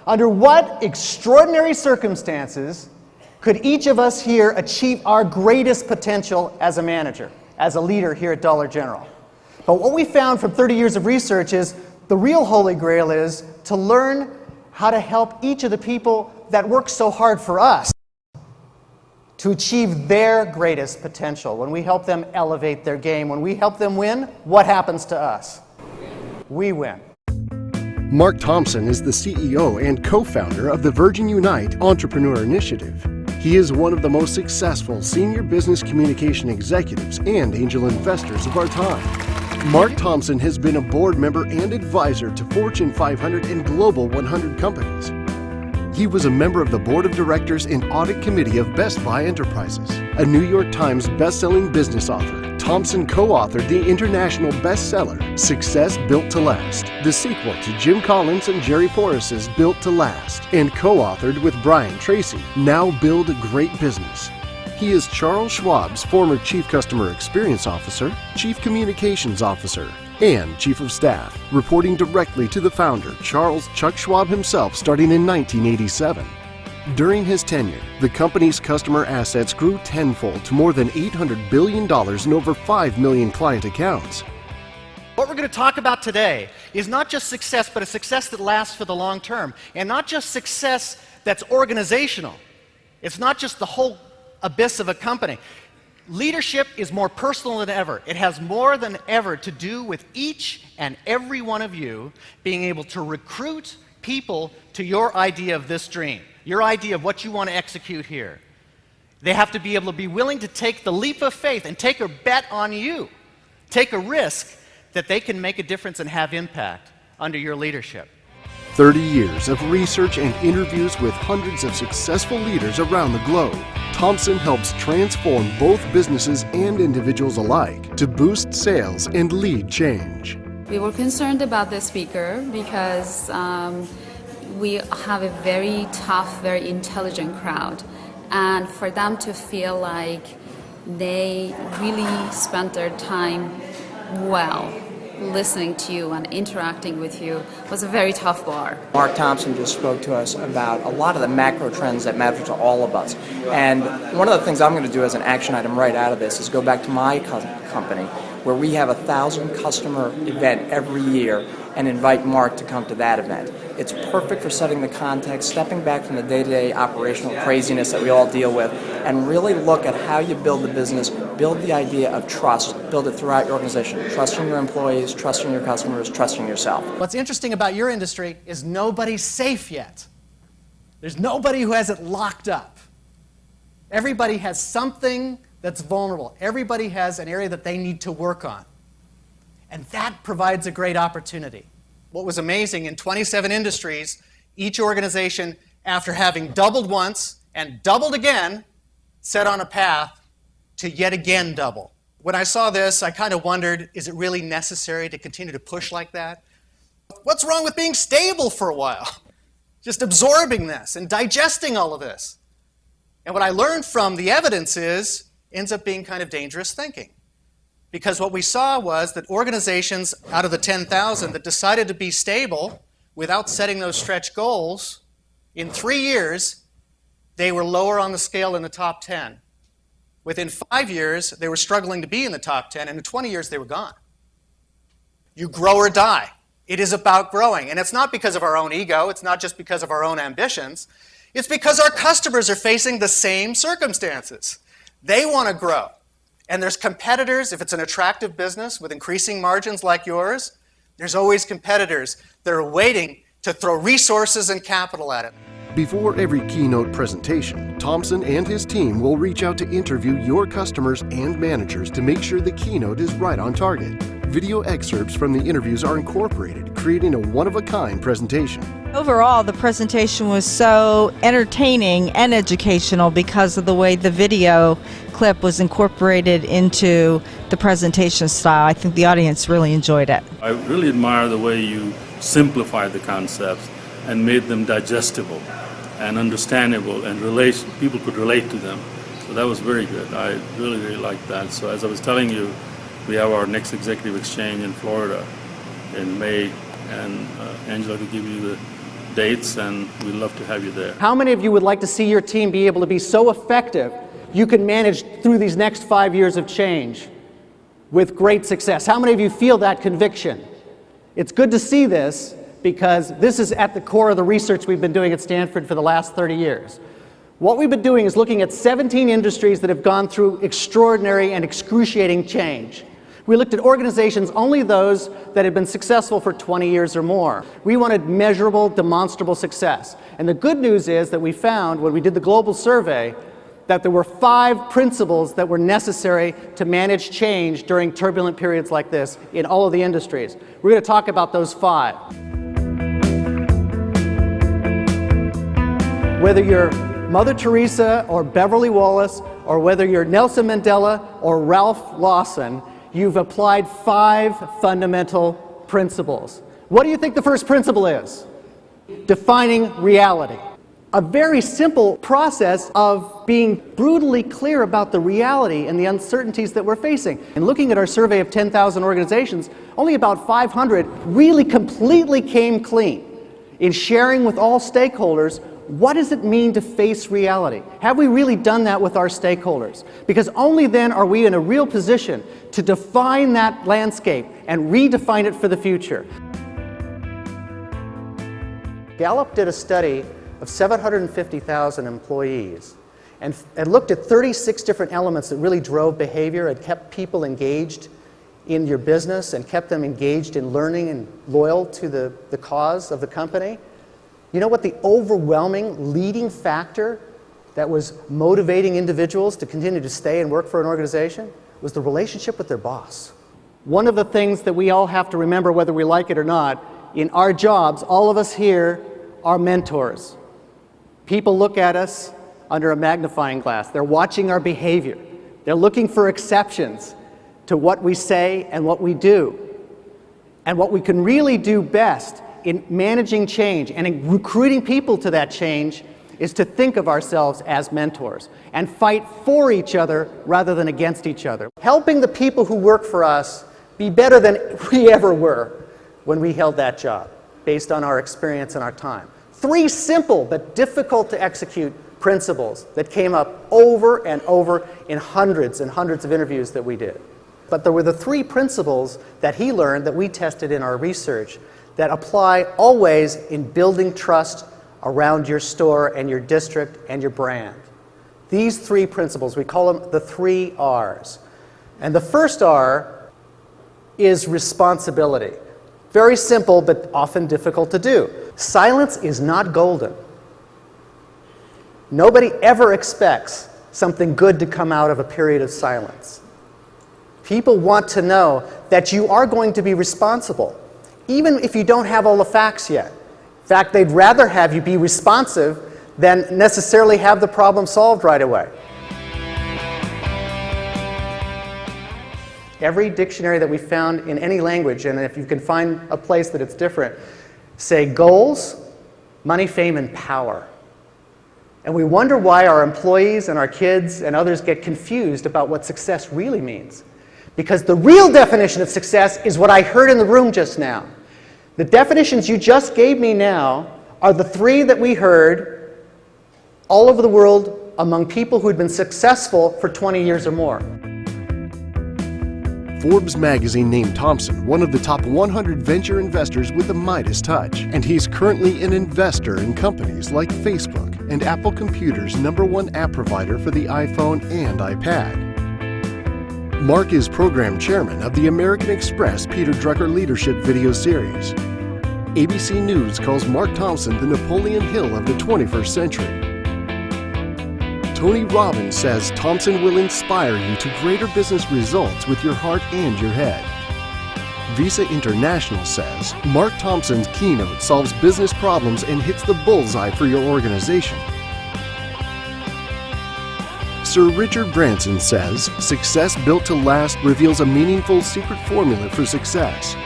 Under what extraordinary circumstances could each of us here achieve our greatest potential as a manager, as a leader here at Dollar General? But what we found from 30 years of research is the real holy grail is to learn how to help each of the people that work so hard for us to achieve their greatest potential. When we help them elevate their game, when we help them win, what happens to us? We win. Mark Thompson is the CEO and co-founder of the Virgin Unite Entrepreneur Initiative. He is one of the most successful senior business communication executives and angel investors of our time. Mark Thompson has been a board member and advisor to Fortune 500 and Global 100 companies. He was a member of the board of directors and audit committee of Best Buy Enterprises, a New York Times best-selling business author. Thompson co-authored the international bestseller, Success Built to Last, the sequel to Jim Collins and Jerry Porras's Built to Last, and co-authored with Brian Tracy, Now Build a Great Business. He is Charles Schwab's former Chief Customer Experience Officer, Chief Communications Officer, and Chief of Staff, reporting directly to the founder, Charles Chuck Schwab himself, starting in 1987. During his tenure, the company's customer assets grew tenfold to more than $800 billion and over 5 million client accounts. What we're going to talk about today is not just success, but a success that lasts for the long term. And not just success that's organizational. It's not just the whole abyss of a company. Leadership is more personal than ever. It has more than ever to do with each and every one of you being able to recruit people to your idea of this dream, your idea of what you want to execute here. They have to be able to be willing to take the leap of faith and take a bet on you, take a risk that they can make a difference and have impact under your leadership. 30 years of research and interviews with hundreds of successful leaders around the globe. Thompson helps transform both businesses and individuals alike to boost sales and lead change. We were concerned about the speaker because we have a very tough, very intelligent crowd. And for them to feel like they really spent their time well listening to you and interacting with you was a very tough bar. Mark Thompson just spoke to us about a lot of the macro trends that matter to all of us. And one of the things I'm going to do as an action item right out of this is go back to my company, where we have a 1,000 customer event every year, and invite Mark to come to that event. It's perfect for setting the context, stepping back from the day-to-day operational craziness that we all deal with, and really look at how you build the business, build the idea of trust, build it throughout your organization, trusting your employees, trusting your customers, trusting yourself. What's interesting about your industry is nobody's safe yet. There's nobody who has it locked up. Everybody has something that's vulnerable. Everybody has an area that they need to work on. And that provides a great opportunity. What was amazing, in 27 industries, each organization, after having doubled once and doubled again, set on a path to yet again double. When I saw this, I kind of wondered, is it really necessary to continue to push like that? What's wrong with being stable for a while? Just absorbing this and digesting all of this. And what I learned from the evidence ends up being kind of dangerous thinking. Because what we saw was that organizations out of the 10,000 that decided to be stable without setting those stretch goals, in 3 years, they were lower on the scale in the top 10. Within 5 years, they were struggling to be in the top 10, and in 20 years, they were gone. You grow or die. It is about growing. And it's not because of our own ego. It's not just because of our own ambitions. It's because our customers are facing the same circumstances. They want to grow. And there's competitors. If it's an attractive business with increasing margins like yours, there's always competitors that are waiting to throw resources and capital at it. Before every keynote presentation, Thompson and his team will reach out to interview your customers and managers to make sure the keynote is right on target. Video excerpts from the interviews are incorporated, creating a one-of-a-kind presentation. Overall, the presentation was so entertaining and educational because of the way the video clip was incorporated into the presentation style. I think the audience really enjoyed it. I really admire the way you simplified the concepts and made them digestible and understandable, and people could relate to them. So that was very good. I really, really liked that. So as I was telling you, we have our next executive exchange in Florida in May, and Angela could give you the dates, and we'd love to have you there. How many of you would like to see your team be able to be so effective you can manage through these next 5 years of change with great success? How many of you feel that conviction? It's good to see this, because this is at the core of the research we've been doing at Stanford for the last 30 years. What we've been doing is looking at 17 industries that have gone through extraordinary and excruciating change. We looked at organizations, only those that had been successful for 20 years or more. We wanted measurable, demonstrable success. And the good news is that we found, when we did the global survey, that there were 5 principles that were necessary to manage change during turbulent periods like this in all of the industries. We're going to talk about those 5. Whether you're Mother Teresa or Beverly Wallace, or whether you're Nelson Mandela or Ralph Lawson, you've applied 5 fundamental principles. What do you think the first principle is? Defining reality. A very simple process of being brutally clear about the reality and the uncertainties that we're facing. And looking at our survey of 10,000 organizations, only about 500 really completely came clean in sharing with all stakeholders, what does it mean to face reality? Have we really done that with our stakeholders? Because only then are we in a real position to define that landscape and redefine it for the future. Gallup did a study of 750,000 employees and looked at 36 different elements that really drove behavior and kept people engaged in your business and kept them engaged in learning and loyal to the cause of the company. You know what the overwhelming leading factor that was motivating individuals to continue to stay and work for an organization was the relationship with their boss. One of the things that we all have to remember, whether we like it or not, in our jobs, all of us here are mentors. People look at us under a magnifying glass. They're watching our behavior. They're looking for exceptions to what we say and what we do. And what we can really do best in managing change and in recruiting people to that change is to think of ourselves as mentors and fight for each other rather than against each other. Helping the people who work for us be better than we ever were when we held that job, based on our experience and our time. 3 simple but difficult to execute principles that came up over and over in hundreds and hundreds of interviews that we did. But there were the 3 principles that he learned that we tested in our research that apply always in building trust around your store and your district and your brand. These 3 principles, we call them the 3 R's. And the first R is responsibility. Very simple, but often difficult to do. Silence is not golden. Nobody ever expects something good to come out of a period of silence. People want to know that you are going to be responsible, even if you don't have all the facts yet. In fact, they'd rather have you be responsive than necessarily have the problem solved right away. Every dictionary that we found in any language, and if you can find a place that it's different, say goals, money, fame, and power. And we wonder why our employees and our kids and others get confused about what success really means. Because the real definition of success is what I heard in the room just now. The definitions you just gave me now are the 3 that we heard all over the world among people who had been successful for 20 years or more. Forbes magazine named Thompson one of the top 100 venture investors with the Midas touch, and he's currently an investor in companies like Facebook and Apple Computer's #1 app provider for the iPhone and iPad. Mark is program chairman of the American Express Peter Drucker Leadership video series. ABC News calls Mark Thompson the Napoleon Hill of the 21st century. Tony Robbins says Thompson will inspire you to greater business results with your heart and your head. Visa International says Mark Thompson's keynote solves business problems and hits the bullseye for your organization. Sir Richard Branson says success built to last reveals a meaningful secret formula for success.